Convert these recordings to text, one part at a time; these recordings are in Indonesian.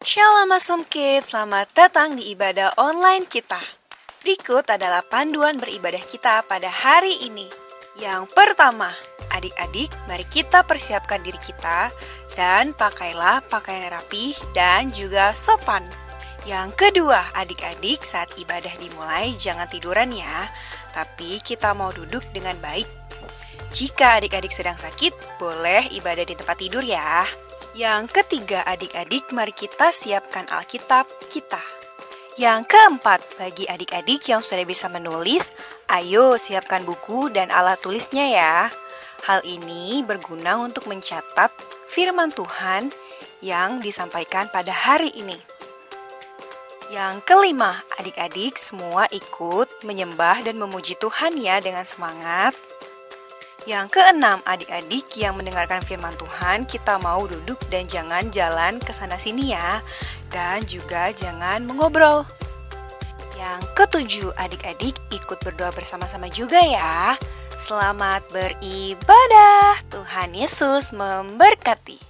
Shalom Awesome Kids, selamat datang di ibadah online kita. Berikut adalah panduan beribadah kita pada hari ini. Yang pertama, adik-adik, mari kita persiapkan diri kita dan pakailah pakaian rapi dan juga sopan. Yang kedua, adik-adik, saat ibadah dimulai jangan tiduran ya, tapi kita mau duduk dengan baik. Jika adik-adik sedang sakit, boleh ibadah di tempat tidur ya. Yang ketiga, adik-adik, mari kita siapkan Alkitab kita. Yang keempat, bagi adik-adik yang sudah bisa menulis, ayo siapkan buku dan alat tulisnya ya. Hal ini berguna untuk mencatat firman Tuhan yang disampaikan pada hari ini. Yang kelima, adik-adik semua ikut menyembah dan memuji Tuhan ya dengan semangat. Yang keenam, adik-adik yang mendengarkan firman Tuhan, kita mau duduk dan jangan jalan ke sana sini ya. Dan juga jangan mengobrol. Yang ketujuh, adik-adik ikut berdoa bersama-sama juga ya. Selamat beribadah. Tuhan Yesus memberkati.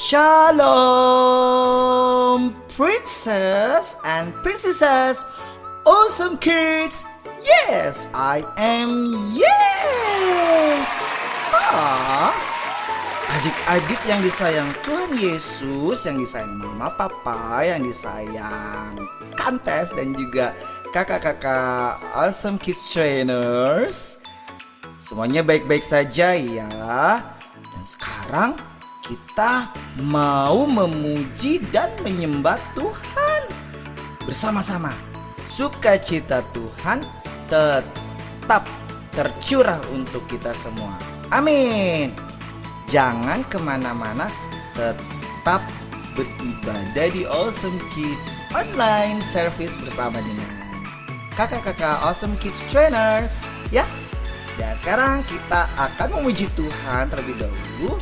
Shalom, princess and princesses, awesome kids. Yes, I am. Yes. Adik-adik yang disayang Tuhan Yesus, yang disayang mama papa, yang disayang Kantes dan juga kakak-kakak awesome kids trainers. Semuanya baik-baik saja ya. Dan sekarang kita mau memuji dan menyembah Tuhan bersama-sama. Sukacita Tuhan tetap tercurah untuk kita semua. Amin. Jangan kemana-mana, tetap beribadah di Awesome Kids Online Service bersama dengan kakak-kakak Awesome Kids Trainers ya. Dan sekarang kita akan memuji Tuhan terlebih dahulu.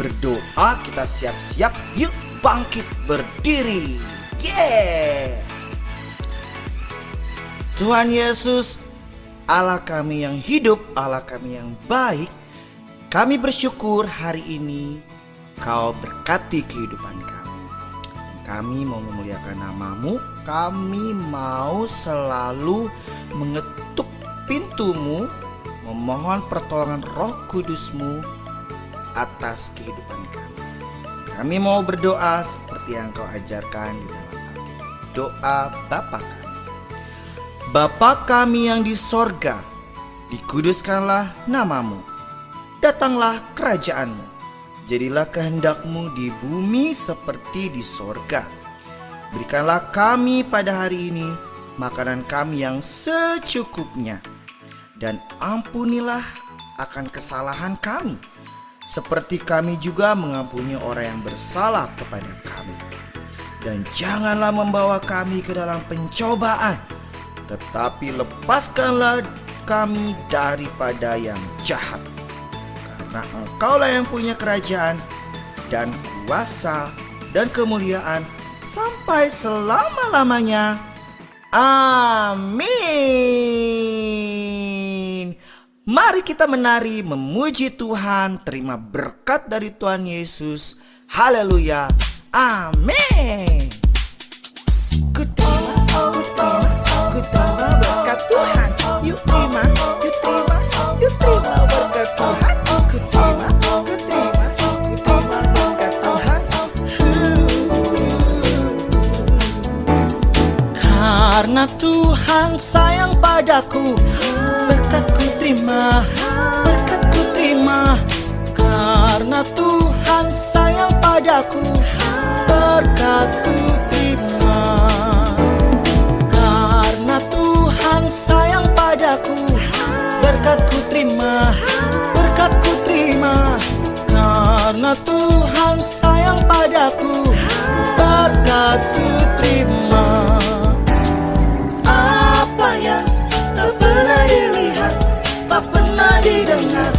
Berdoa, kita siap-siap, yuk bangkit berdiri. Yeah. Tuhan Yesus, Allah kami yang hidup, Allah kami yang baik, kami bersyukur hari ini Kau berkati kehidupan kami. Kami mau memuliakan nama-Mu, kami mau selalu mengetuk pintu-Mu, memohon pertolongan Roh Kudus-Mu atas kehidupan kami. Kami mau berdoa seperti yang Kau ajarkan di dalam Alkitab. Doa Bapa kami. Bapa kami yang di sorga, dikuduskanlah nama-Mu. Datanglah kerajaan-Mu. Jadilah kehendak-Mu di bumi seperti di sorga. Berikanlah kami pada hari ini makanan kami yang secukupnya. Dan ampunilah akan kesalahan kami, seperti kami juga mengampuni orang yang bersalah kepada kami. Dan janganlah membawa kami ke dalam pencobaan, tetapi lepaskanlah kami daripada yang jahat. Karena Engkaulah yang punya kerajaan dan kuasa dan kemuliaan sampai selama-lamanya. Amin. Mari kita menari memuji Tuhan, terima berkat dari Tuhan Yesus. Haleluya. Amin. Ku terima berkat Tuhan. Yuk terima berkat Tuhan. Ku terima berkat Tuhan. Karena Tuhan sayang padaku, berkatku terima, berkatku terima. Karena Tuhan sayang padaku, berkatku terima. Karena Tuhan sayang padaku, berkatku terima, berkatku terima. Karena Tuhan sayang padaku, berkatku terima. Apa yang tak pernah dilihat, tak pernah didengar,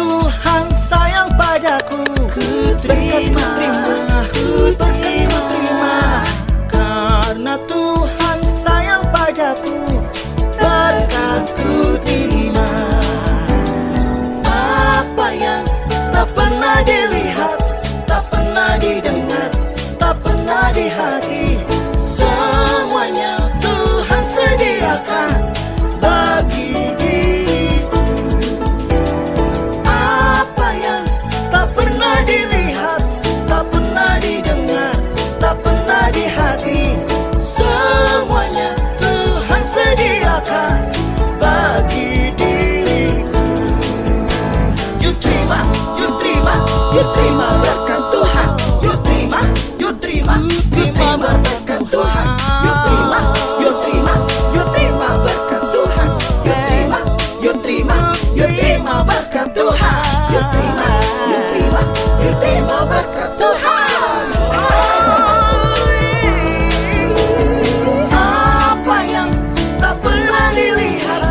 Tuhan sayang padaku. Ku terima, ku terima. Karena Tuhan sayang padaku, berkat ku terima. Apa yang tak pernah dilihat, tak pernah didengar, tak pernah di hati, semuanya Tuhan sediakan bagi diriku. Apa yang tak pernah dilihat, tak pernah didengar, tak pernah di hati, semuanya Tuhan sediakan bagi diriku. You terima, you terima, you terima berkat Tuhan. You terima, you terima, you terima berkat Tuhan. You terima, you terima, you terima berkat Tuhan. You terima, you terima, you terima berkat Tuhan. You terima, you terima, you terima berkat Tuhan. Apa yang tak pernah dilihat,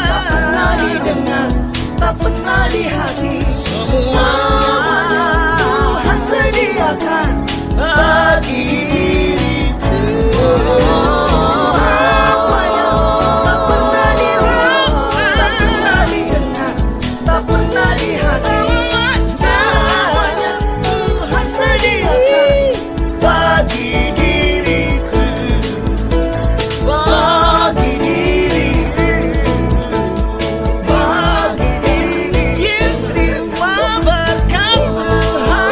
tak pernah didengar, tak pernah di hati, semuanya Tuhan sediakan bagi diriku. Apa yang tak pernah dilihat, tak pernah didengar, tak pernah di hati, semuanya Tuhan sediakan bagi diriku. Bagi diriku, bagi diriku. Terima berkat Tuhan.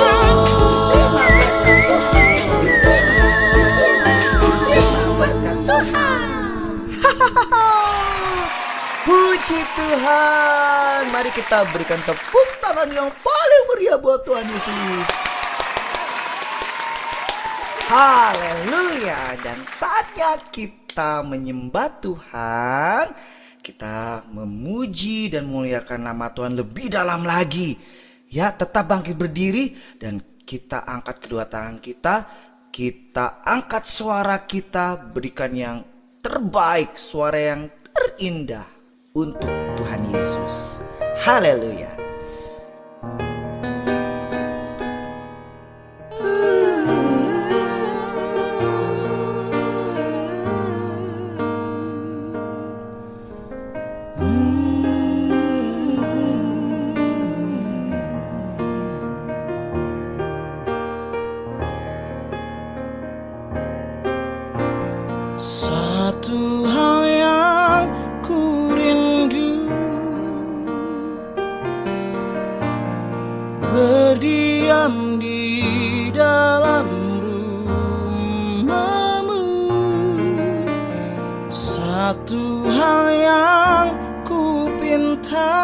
Terima berkat Tuhan. Puji Tuhan. Mari kita berikan tepuk tangan yang paling meriah buat Tuhan Yesus. Haleluya. Dan saatnya kita menyembah Tuhan, kita memuji dan memuliakan nama Tuhan lebih dalam lagi. Ya, tetap bangkit berdiri dan kita angkat kedua tangan kita angkat suara kita, berikan yang terbaik, suara yang terindah untuk Tuhan Yesus. Haleluya. Satu hal yang ku rindu, berdiam di dalam rumah-Mu. Satu hal yang ku pinta,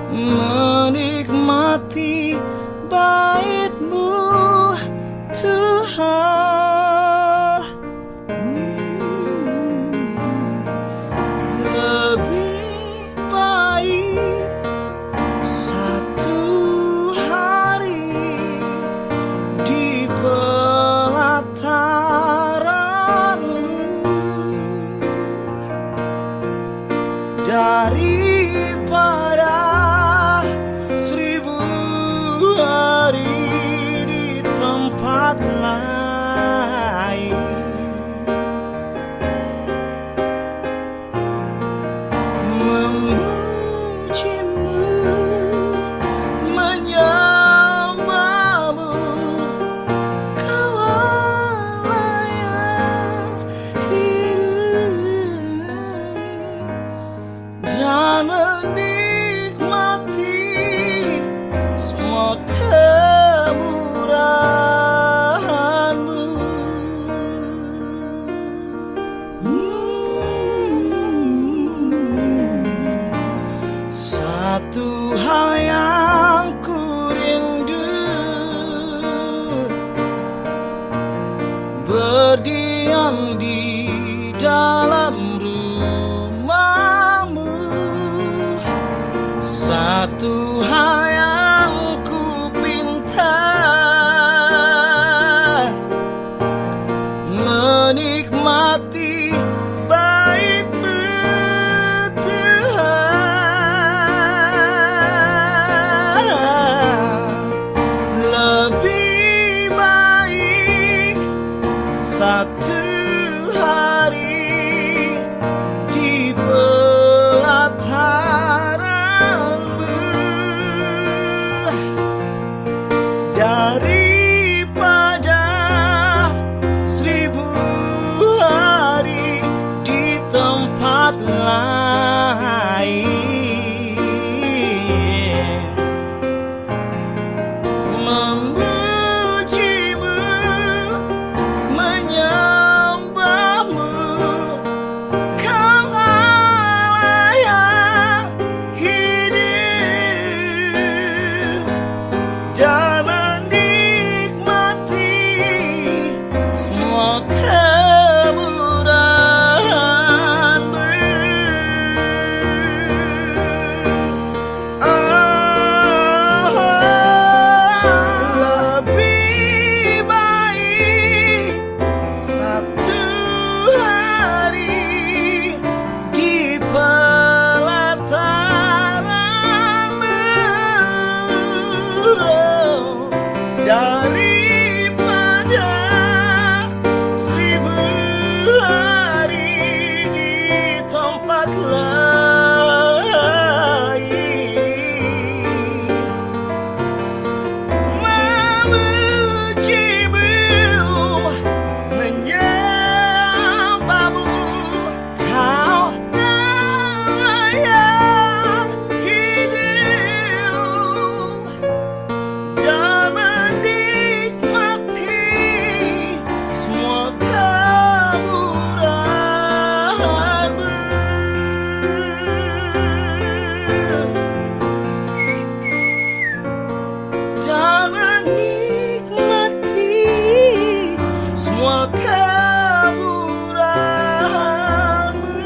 menikmati bait-Mu Tuhan. Lebih baik satu hari di pelataran-Mu daripada 1000 hari di tempat lain. Memuji-Mu, menyembah-Mu, Kaulah yang hidup, dan menikmati semua kemurahan-Mu. Satu hal yang ku rindu, berdiam di dalam rumah-Mu. Satu hal yang ku pinta, menikmati bait-Mu Tuhan. satu hari di pelataranmu, daripada 1000 hari di tempat lain. Memujimu, menyembahmu, Kau Allah yang hidup, dan menikmati semua kemurahan-Mu. Lebih baik satu hari di pelataran-Mu daripada 1000 hari di tempat lain. Memujimu, menyembahmu, Kau Allah yang hidup, dan menikmati semua kemurahan-Mu. Dan menikmati semua kemurahan-Mu.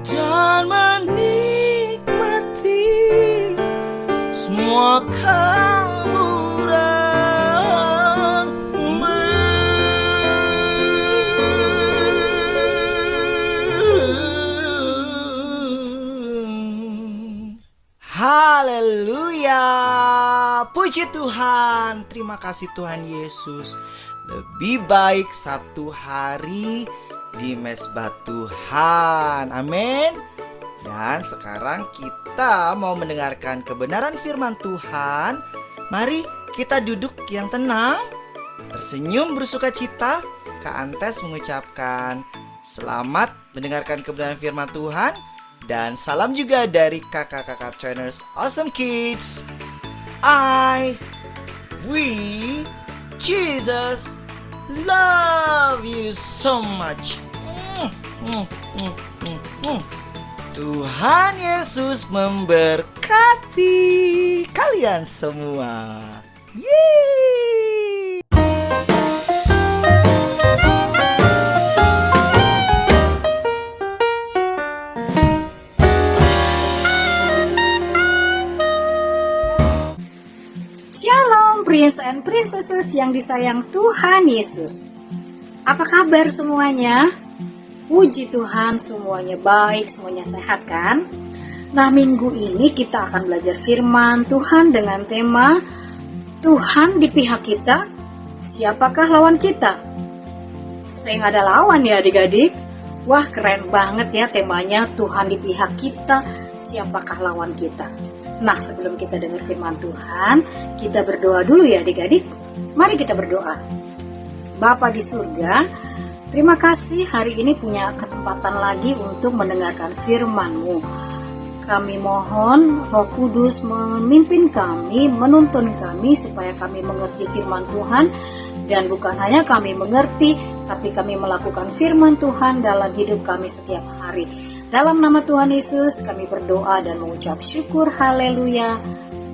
Dan menikmati semua kemurahan-Mu. Haleluya, puji Tuhan. Terima kasih Tuhan Yesus. Lebih baik satu hari di mezbah Tuhan. Amin. Dan sekarang kita mau mendengarkan kebenaran firman Tuhan. Mari kita duduk yang tenang, tersenyum bersuka cita. Kak Antes mengucapkan selamat mendengarkan kebenaran firman Tuhan. Dan salam juga dari kakak-kakak trainers Awesome Kids. We, Jesus, love you so much. Tuhan Yesus memberkati kalian semua. Yeay! Shalom Prince and Princesses yang disayang Tuhan Yesus. Apa kabar semuanya? Puji Tuhan semuanya baik, semuanya sehat kan? Nah, minggu ini kita akan belajar firman Tuhan dengan tema Tuhan di pihak kita, siapakah lawan kita? Saya nggak ada lawan ya adik-adik. Wah, keren banget ya temanya, Tuhan di pihak kita, siapakah lawan kita? Nah, sebelum kita dengar firman Tuhan, kita berdoa dulu ya adik-adik. Mari kita berdoa. Bapa di surga, terima kasih hari ini punya kesempatan lagi untuk mendengarkan firman-Mu. Kami mohon Roh Kudus memimpin kami, menuntun kami supaya kami mengerti firman Tuhan. Dan bukan hanya kami mengerti, tapi kami melakukan firman Tuhan dalam hidup kami setiap hari. Dalam nama Tuhan Yesus kami berdoa dan mengucap syukur, haleluya,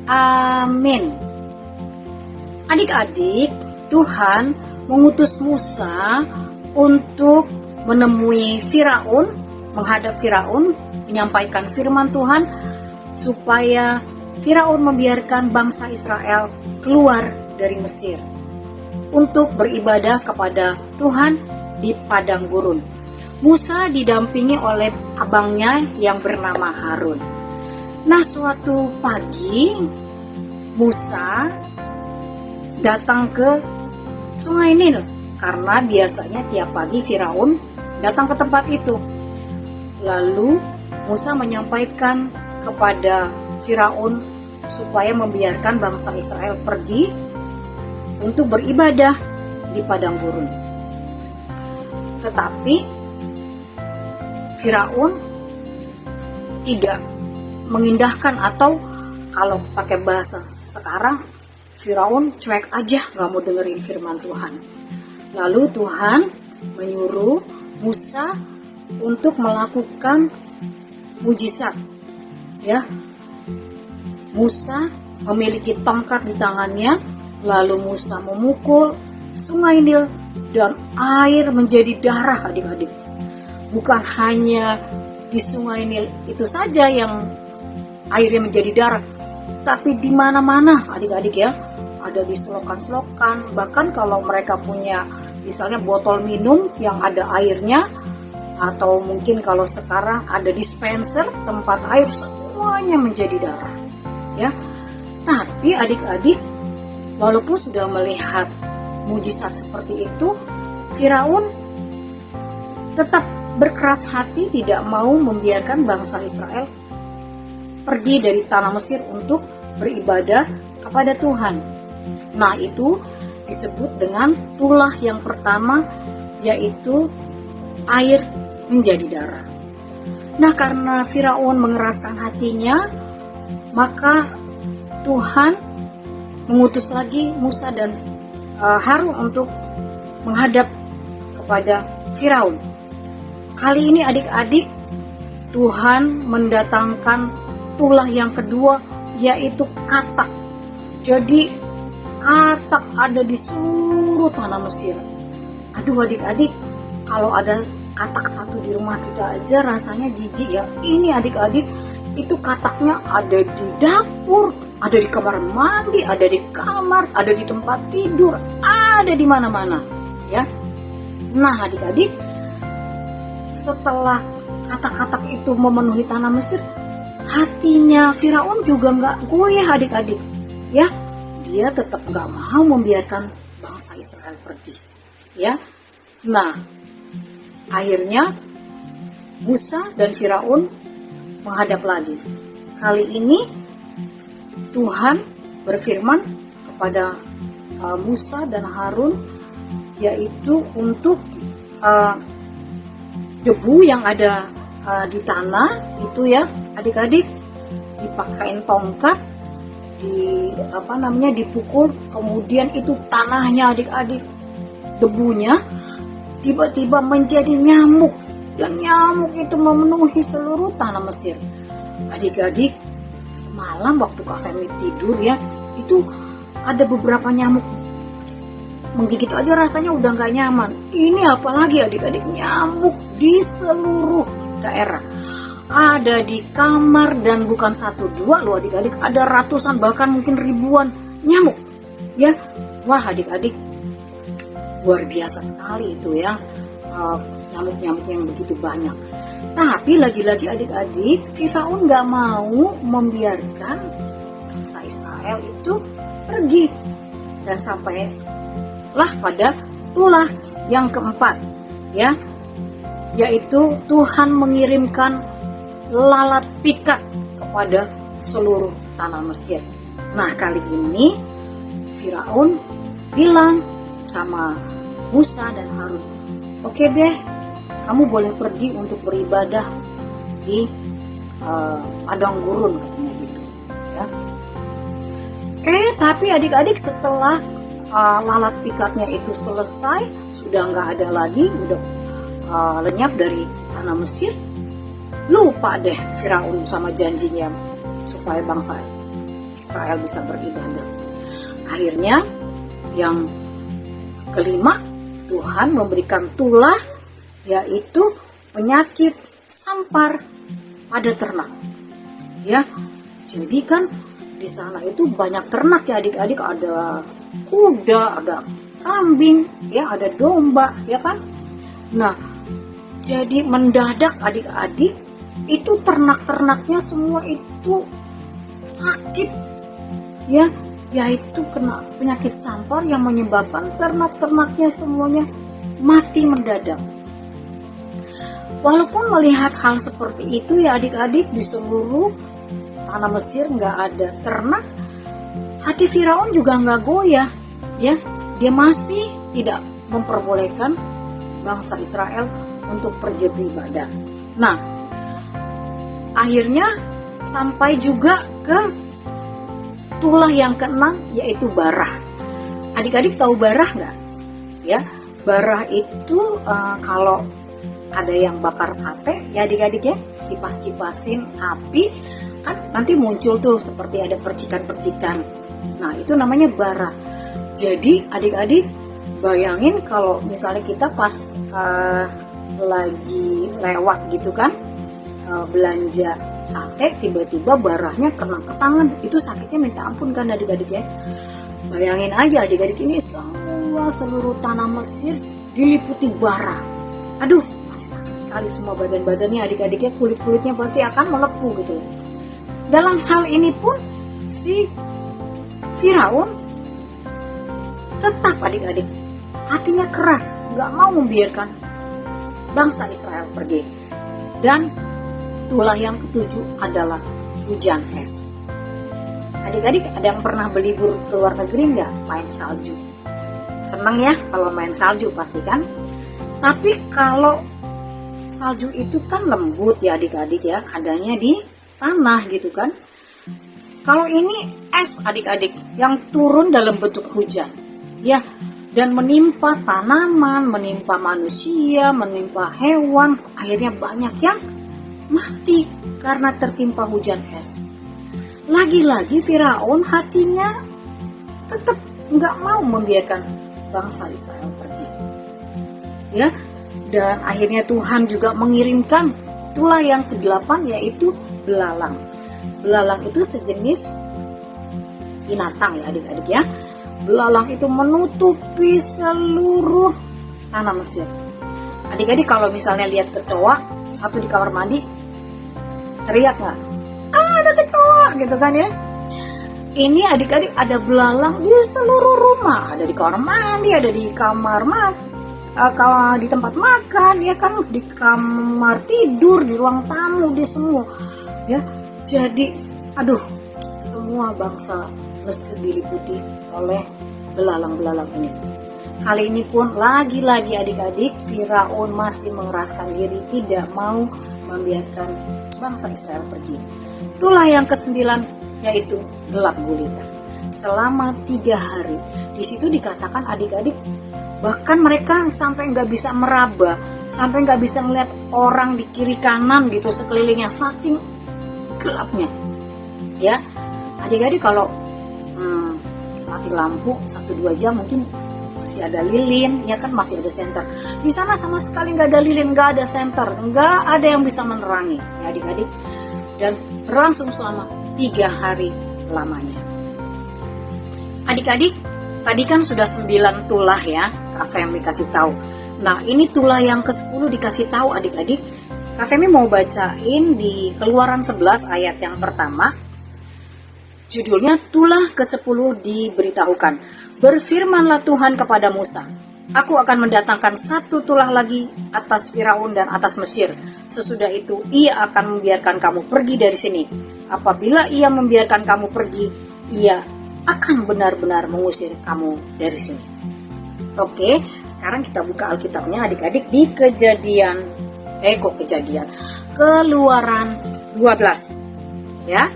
amin. Adik-adik, Tuhan mengutus Musa untuk menemui Firaun, menghadap Firaun, menyampaikan firman Tuhan supaya Firaun membiarkan bangsa Israel keluar dari Mesir untuk beribadah kepada Tuhan di padang gurun. Musa didampingi oleh abangnya yang bernama Harun. Nah, suatu pagi Musa datang ke Sungai Nil karena biasanya tiap pagi Firaun datang ke tempat itu. Lalu Musa menyampaikan kepada Firaun supaya membiarkan bangsa Israel pergi untuk beribadah di padang gurun. Tetapi Firaun tidak mengindahkan, atau kalau pakai bahasa sekarang, Firaun cuek aja, gak mau dengerin firman Tuhan. Lalu Tuhan menyuruh Musa untuk melakukan mujizat. Ya, Musa memiliki tongkat di tangannya, lalu Musa memukul Sungai Nil dan air menjadi darah, adik-adik. Bukan hanya di Sungai Nil itu saja yang airnya menjadi darah, tapi di mana-mana, adik-adik ya. Ada di selokan-selokan, bahkan kalau mereka punya misalnya botol minum yang ada airnya, atau mungkin kalau sekarang ada dispenser tempat air, semuanya menjadi darah. Ya, tapi adik-adik, walaupun sudah melihat mujizat seperti itu, Firaun tetap berkeras hati, tidak mau membiarkan bangsa Israel pergi dari tanah Mesir untuk beribadah kepada Tuhan. Nah, itu disebut dengan tulah yang pertama, yaitu air menjadi darah. Nah, karena Firaun mengeraskan hatinya, maka Tuhan mengutus lagi Musa dan Harun untuk menghadap kepada Firaun. Kali ini adik-adik, Tuhan mendatangkan tulah yang kedua, yaitu katak. Jadi katak ada di seluruh tanah Mesir. Aduh adik-adik, kalau ada katak satu di rumah kita aja rasanya jijik ya. Ini adik-adik, itu kataknya ada di dapur, ada di kamar mandi, ada di kamar, ada di tempat tidur, ada di mana-mana ya. Nah adik-adik, setelah katak-katak itu memenuhi tanah Mesir, hatinya Firaun juga nggak goyah adik-adik ya. Dia tetap nggak mau membiarkan bangsa Israel pergi ya. Nah, akhirnya Musa dan Firaun menghadap lagi. Kali ini Tuhan berfirman kepada Musa dan Harun, yaitu untuk debu yang ada di tanah itu ya adik-adik, dipakain tongkat, dipukul, kemudian itu tanahnya adik-adik, debunya tiba-tiba menjadi nyamuk, dan nyamuk itu memenuhi seluruh tanah Mesir. Adik-adik, semalam waktu Kak Femi tidur ya, itu ada beberapa nyamuk, menggigit aja rasanya udah gak nyaman. Ini apalagi adik-adik, nyamuk di seluruh daerah. Ada di kamar, dan bukan satu dua loh adik-adik, ada ratusan bahkan mungkin ribuan nyamuk ya. Wah adik-adik, luar biasa sekali itu ya, nyamuk-nyamuk yang begitu banyak. Tapi lagi-lagi adik-adik, Firaun gak mau membiarkan bangsa Israel itu pergi, dan sampailah pada tulah yang keempat ya, yaitu Tuhan mengirimkan lalat pikat kepada seluruh tanah Mesir. Nah kali ini Firaun bilang sama Musa dan Harun, oke deh, kamu boleh pergi untuk beribadah di padang gurun, katanya gitu ya. Tapi adik-adik, setelah lalat pikatnya itu selesai, sudah nggak ada lagi, udah lenyap dari tanah Mesir, lupa deh Firaun sama janjinya supaya bangsa Israel bisa beribadah. Akhirnya yang kelima, Tuhan memberikan tulah, yaitu penyakit sampar pada ternak ya. Jadi kan di sana itu banyak ternak ya adik-adik, ada kuda, ada kambing ya, ada domba ya kan. Nah jadi mendadak adik-adik, itu ternak-ternaknya semua itu sakit ya, yaitu kena penyakit sampar yang menyebabkan ternak-ternaknya semuanya mati mendadak. Walaupun melihat hal seperti itu ya adik-adik, di seluruh tanah Mesir nggak ada ternak, hati Firaun juga nggak goyah, ya, dia masih tidak memperbolehkan bangsa Israel untuk pergi beribadah. Nah, akhirnya sampai juga ke tulah yang keenam, yaitu Barah. Adik-adik tahu Barah nggak? Ya, Barah itu kalau ada yang bakar sate, ya adik-adik ya, kipas-kipasin api, kan nanti muncul tuh seperti ada percikan-percikan. Nah, itu namanya Barah. Jadi adik-adik bayangin kalau misalnya kita pas lagi lewat gitu kan, belanja sate, tiba-tiba barahnya kena ke tangan, itu sakitnya minta ampun kan adik-adik ya. Bayangin aja adik-adik, ini seluruh tanah Mesir diliputi bara. Aduh, pasti sakit sekali semua badan-badannya adik-adiknya, kulit-kulitnya pasti akan melepuh gitu. Dalam hal ini pun si Firaun tetap adik-adik hatinya keras, gak mau membiarkan bangsa Israel pergi. Dan tulah yang ketujuh adalah hujan es. Adik-adik ada yang pernah berlibur ke luar negeri nggak? Main salju. Seneng ya kalau main salju pasti kan? Tapi kalau salju itu kan lembut ya adik-adik ya, adanya di tanah gitu kan. Kalau ini es adik-adik yang turun dalam bentuk hujan, ya, dan menimpa tanaman, menimpa manusia, menimpa hewan, akhirnya banyak yang mati karena tertimpa hujan es. Lagi-lagi Firaun hatinya tetap nggak mau membiarkan bangsa Israel pergi, ya. Dan akhirnya Tuhan juga mengirimkan tulah yang ke-8, yaitu belalang. Belalang itu sejenis binatang ya adik-adik ya. Belalang itu menutupi seluruh tanah Mesir. Adik-adik kalau misalnya lihat kecoa satu di kamar mandi, teriak nggak? Ada kecoa gitu kan ya. Ini adik-adik ada belalang di seluruh rumah, ada di kamar mandi, ada di kamar kalau di tempat makan, ya kan, di kamar tidur, di ruang tamu, di semua, ya. Jadi, aduh, semua bangsa Mesir diliputi oleh belalang-belalang ini. Kali ini pun lagi-lagi adik-adik, Firaun masih mengeraskan diri, tidak mau membiarkan bangsa Israel pergi. Itulah yang ke-9, yaitu gelap gulita. Selama 3 hari. Di situ dikatakan adik-adik, bahkan mereka sampai nggak bisa meraba, sampai nggak bisa melihat orang di kiri kanan gitu sekelilingnya, saking gelapnya. Ya, adik-adik kalau mati lampu 1-2 jam mungkin masih ada lilin, ya kan, masih ada senter. Di sana sama sekali nggak ada lilin, nggak ada senter, nggak ada yang bisa menerangi, ya adik-adik. Dan berlangsung selama 3 hari lamanya. Adik-adik, tadi kan sudah 9 tulah ya, Kak Femi kasih tahu. Nah, ini tulah yang ke-10 dikasih tahu adik-adik. Kak Femi mau bacain di Keluaran 11 ayat yang pertama. Judulnya tulah ke-10 diberitahukan. Berfirmanlah Tuhan kepada Musa, aku akan mendatangkan 1 tulah lagi atas Firaun dan atas Mesir. Sesudah itu ia akan membiarkan kamu pergi dari sini. Apabila ia membiarkan kamu pergi, ia akan benar-benar mengusir kamu dari sini. Oke, sekarang kita buka Alkitabnya adik-adik di Keluaran 12. Ya.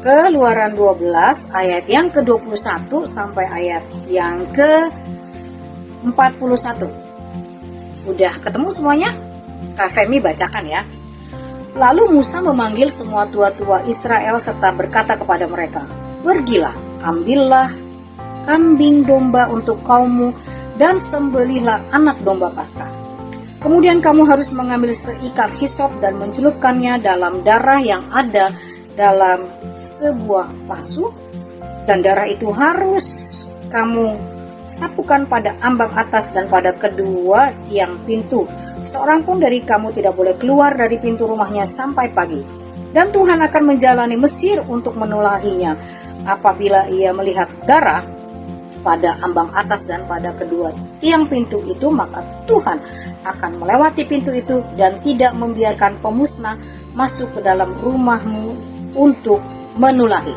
Keluaran 12 ayat yang ke-21 sampai ayat yang ke-41. Udah ketemu semuanya? Kak Femi bacakan ya. Lalu Musa memanggil semua tua-tua Israel serta berkata kepada mereka, pergilah, ambillah kambing domba untuk kaummu dan sembelihlah anak domba Paskah. Kemudian kamu harus mengambil seikat hisop dan mencelupkannya dalam darah yang ada dalam sebuah pasu, dan darah itu harus kamu sapukan pada ambang atas dan pada kedua tiang pintu. Seorang pun dari kamu tidak boleh keluar dari pintu rumahnya sampai pagi. Dan Tuhan akan menjalani Mesir untuk menulahinya. apabila ia melihat darah pada ambang atas dan pada kedua tiang pintu itu, maka Tuhan akan melewati pintu itu dan tidak membiarkan pemusnah masuk ke dalam rumahmu untuk menulahi.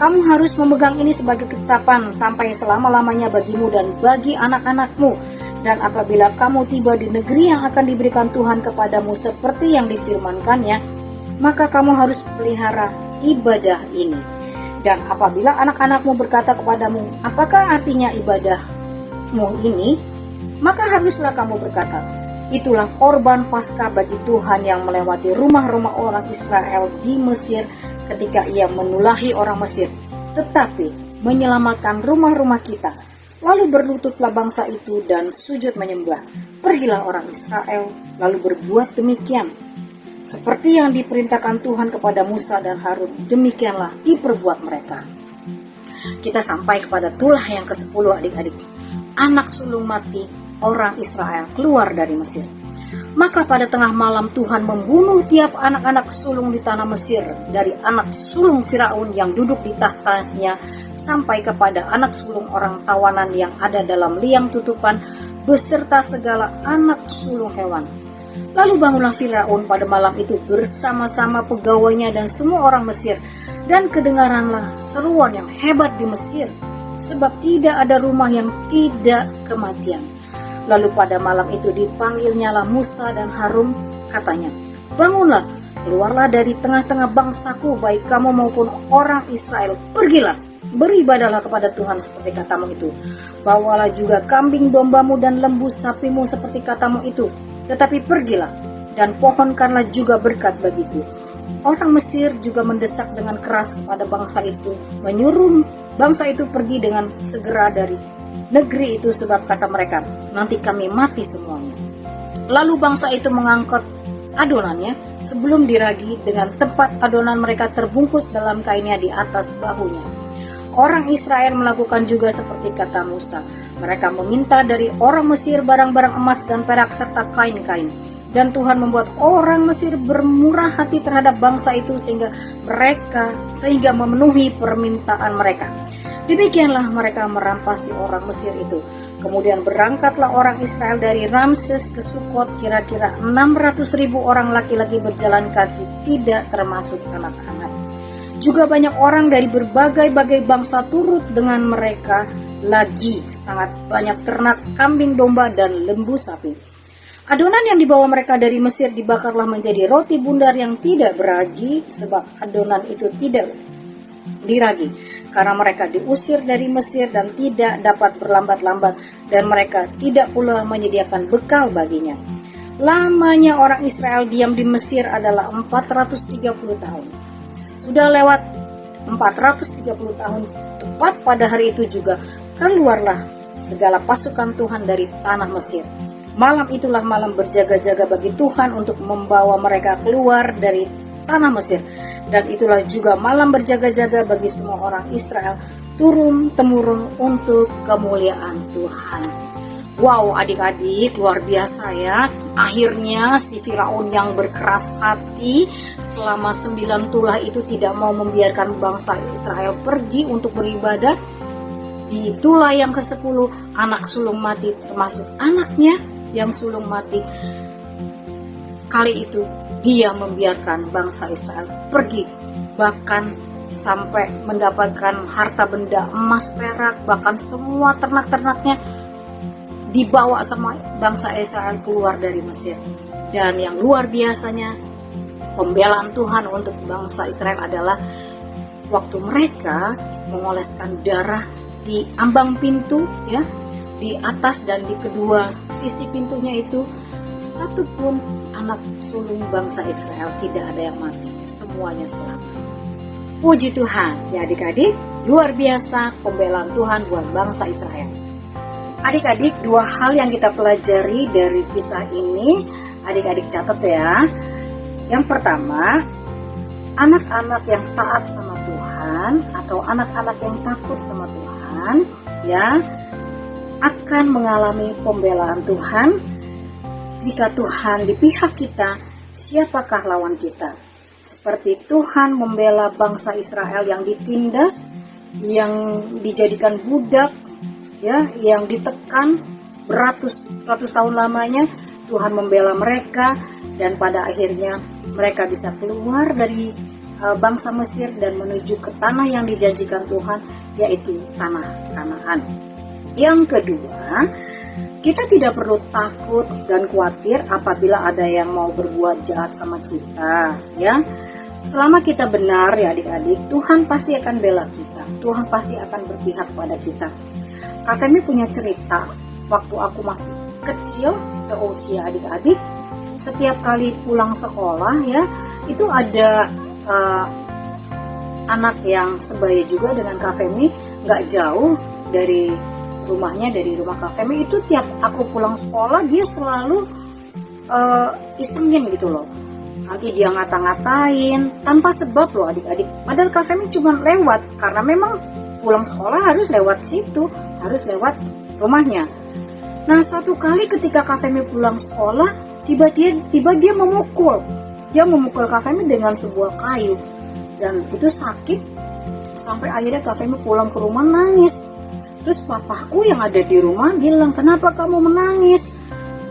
Kamu harus memegang ini sebagai ketetapan sampai selama-lamanya bagimu dan bagi anak-anakmu. Dan apabila kamu tiba di negeri yang akan diberikan Tuhan kepadamu seperti yang difirmankannya, maka kamu harus pelihara ibadah ini. Dan apabila anak-anakmu berkata kepadamu, apakah artinya ibadahmu ini? Maka haruslah kamu berkata, itulah korban Paskah bagi Tuhan yang melewati rumah-rumah orang Israel di Mesir ketika ia menulahi orang Mesir, tetapi menyelamatkan rumah-rumah kita. Lalu berlututlah bangsa itu dan sujud menyembah. Pergilah orang Israel, lalu berbuat demikian. Seperti yang diperintahkan Tuhan kepada Musa dan Harun, demikianlah diperbuat mereka. Kita sampai kepada tulah yang ke-10 adik-adik. Anak sulung mati orang Israel keluar dari Mesir. Maka pada tengah malam Tuhan membunuh tiap anak-anak sulung di tanah Mesir, dari anak sulung Firaun yang duduk di tahtanya sampai kepada anak sulung orang tawanan yang ada dalam liang tutupan, beserta segala anak sulung hewan. Lalu bangunlah Firaun pada malam itu bersama-sama pegawainya dan semua orang Mesir, dan kedengaranlah seruan yang hebat di Mesir, sebab tidak ada rumah yang tidak kematian. Lalu pada malam itu dipanggilnyalah Musa dan Harun, katanya, bangunlah, keluarlah dari tengah-tengah bangsaku, baik kamu maupun orang Israel, pergilah, beribadahlah kepada Tuhan seperti katamu itu. Bawalah juga kambing dombamu dan lembu sapimu seperti katamu itu. Tetapi pergilah dan pohonkanlah juga berkat bagiku. Orang Mesir juga mendesak dengan keras kepada bangsa itu, menyuruh bangsa itu pergi dengan segera dari negeri itu, sebab kata mereka, nanti kami mati semuanya. Lalu bangsa itu mengangkut adonannya sebelum diragi, dengan tempat adonan mereka terbungkus dalam kainnya di atas bahunya. Orang Israel melakukan juga seperti kata Musa. Mereka meminta dari orang Mesir barang-barang emas dan perak serta kain-kain. Dan Tuhan membuat orang Mesir bermurah hati terhadap bangsa itu sehingga memenuhi permintaan mereka. Demikianlah mereka merampasi orang Mesir itu. Kemudian berangkatlah orang Israel dari Ramses ke Sukot, kira-kira 600.000 orang laki-laki berjalan kaki, tidak termasuk anak-anak. Juga banyak orang dari berbagai-bagai bangsa turut dengan mereka, lagi sangat banyak ternak, kambing domba dan lembu sapi. Adonan yang dibawa mereka dari Mesir dibakarlah menjadi roti bundar yang tidak beragi, sebab adonan itu tidak diragi, karena mereka diusir dari Mesir dan tidak dapat berlambat-lambat, dan mereka tidak pula menyediakan bekal baginya. Lamanya orang Israel diam di Mesir adalah 430 tahun. Sudah lewat 430 tahun, tepat pada hari itu juga keluarlah segala pasukan Tuhan dari tanah Mesir. Malam itulah malam berjaga-jaga bagi Tuhan untuk membawa mereka keluar dari tanah Mesir. Dan itulah juga malam berjaga-jaga bagi semua orang Israel, turun-temurun untuk kemuliaan Tuhan. Wow adik-adik, luar biasa ya. Akhirnya si Firaun yang berkeras hati selama 9 tulah itu tidak mau membiarkan bangsa Israel pergi untuk beribadah. Di tulah yang ke-10, anak sulung mati, termasuk anaknya yang sulung mati. Kali itu dia membiarkan bangsa Israel pergi, bahkan sampai mendapatkan harta benda emas, perak, bahkan semua ternak-ternaknya dibawa sama bangsa Israel keluar dari Mesir. Dan yang luar biasanya, pembelaan Tuhan untuk bangsa Israel adalah waktu mereka mengoleskan darah di ambang pintu, ya, di atas dan di kedua sisi pintunya itu, satupun anak sulung bangsa Israel tidak ada yang mati, semuanya selamat. Puji Tuhan, ya adik-adik, luar biasa pembelaan Tuhan buat bangsa Israel. Adik-adik, 2 hal yang kita pelajari dari kisah ini, adik-adik catat ya. Yang pertama, anak-anak yang taat sama Tuhan atau anak-anak yang takut sama Tuhan, ya, akan mengalami pembelaan Tuhan. Jika Tuhan di pihak kita, siapakah lawan kita? seperti Tuhan membela bangsa Israel yang ditindas, yang dijadikan budak, ya, yang ditekan beratus-ratus tahun lamanya. Tuhan membela mereka dan pada akhirnya mereka bisa keluar dari bangsa Mesir dan menuju ke tanah yang dijanjikan Tuhan, yaitu tanah Kanaan. Yang kedua, kita tidak perlu takut dan khawatir apabila ada yang mau berbuat jahat sama kita, ya. Selama kita benar, ya adik-adik, Tuhan pasti akan bela kita. Tuhan pasti akan berpihak pada kita. Kak Femi punya cerita, waktu aku masih kecil, seusia adik-adik, setiap kali pulang sekolah, ya, itu ada anak yang sebaya juga dengan Kak Femi, gak jauh dari rumahnya, dari rumah Kak Femi. Itu tiap aku pulang sekolah, dia selalu isengin gitu loh. Nanti dia ngata-ngatain tanpa sebab loh adik-adik. Padahal Kak Femi cuma lewat, karena memang pulang sekolah harus lewat situ, harus lewat rumahnya. Nah, suatu kali ketika Kak Femi pulang sekolah, tiba dia memukul. Dia memukul Kak Femi dengan sebuah kayu. Dan itu sakit, sampai akhirnya Kak Femi pulang ke rumah nangis. Terus papaku yang ada di rumah bilang, "Kenapa kamu menangis?"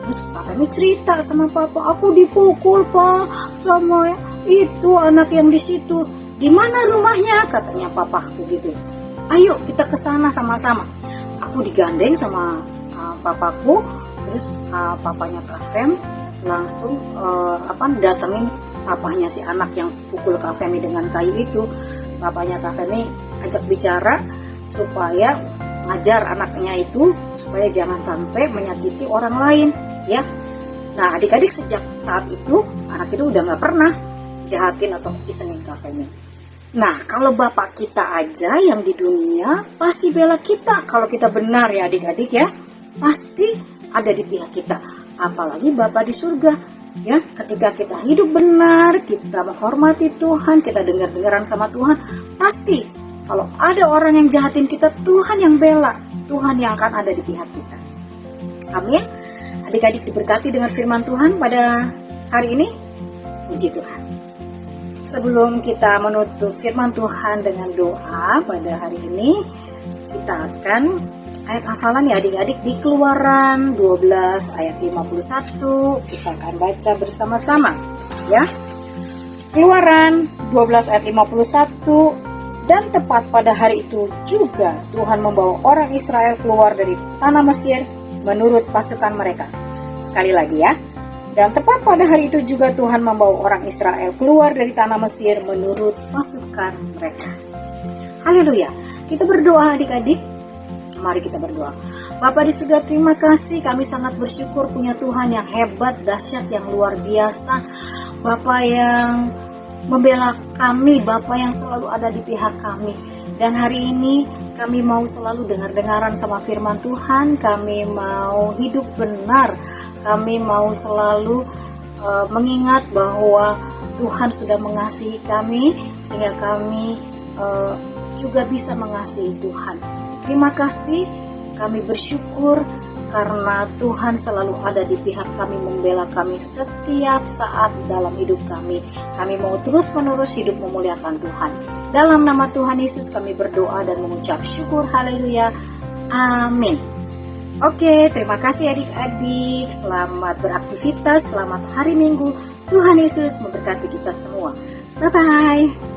Terus Kak Femi cerita sama papa, "Aku dipukul, Pak, sama itu anak yang di situ." "Di mana rumahnya?" katanya papaku gitu. "Ayo kita ke sana sama-sama." Aku digandeng sama papaku, terus papanya Kak Femi langsung datengin papanya si anak yang pukul Kak Femi dengan kayu itu. Papanya Kak Femi ajak bicara supaya ngajar anaknya itu supaya jangan sampai menyakiti orang lain, ya. Nah, adik-adik, sejak saat itu anak itu udah nggak pernah jahatin atau isengin Kak Femi. Nah, kalau bapak kita aja yang di dunia pasti bela kita kalau kita benar, ya adik-adik, ya, pasti ada di pihak kita. Apalagi Bapa di surga, ya. Ketika kita hidup benar, kita menghormati Tuhan, kita dengar-dengaran sama Tuhan, pasti kalau ada orang yang jahatin kita, Tuhan yang bela, Tuhan yang akan ada di pihak kita. Amin. Adik-adik diberkati dengan firman Tuhan pada hari ini. Puji Tuhan. Sebelum kita menutup firman Tuhan dengan doa pada hari ini, kita akan ayat hafalan, ya adik-adik, di Keluaran 12 ayat 51. Kita akan baca bersama-sama, ya. Keluaran 12 ayat 51. Dan tepat pada hari itu juga Tuhan membawa orang Israel keluar dari tanah Mesir menurut pasukan mereka. Sekali lagi, ya. Dan tepat pada hari itu juga Tuhan membawa orang Israel keluar dari tanah Mesir menurut pasukan mereka. Haleluya. Kita berdoa adik-adik. Mari kita berdoa. Bapa di surga, terima kasih, kami sangat bersyukur punya Tuhan yang hebat, dahsyat, yang luar biasa. Bapa yang membela kami, Bapa yang selalu ada di pihak kami. Dan hari ini kami mau selalu dengar-dengaran sama firman Tuhan, kami mau hidup benar, kami mau selalu mengingat bahwa Tuhan sudah mengasihi kami, sehingga kami juga bisa mengasihi Tuhan. Terima kasih, kami bersyukur karena Tuhan selalu ada di pihak kami, membela kami setiap saat dalam hidup kami. Kami mau terus-menerus hidup memuliakan Tuhan. Dalam nama Tuhan Yesus kami berdoa dan mengucap syukur, haleluya, amin. Oke, terima kasih adik-adik, selamat beraktivitas, selamat hari Minggu. Tuhan Yesus memberkati kita semua. Bye-bye.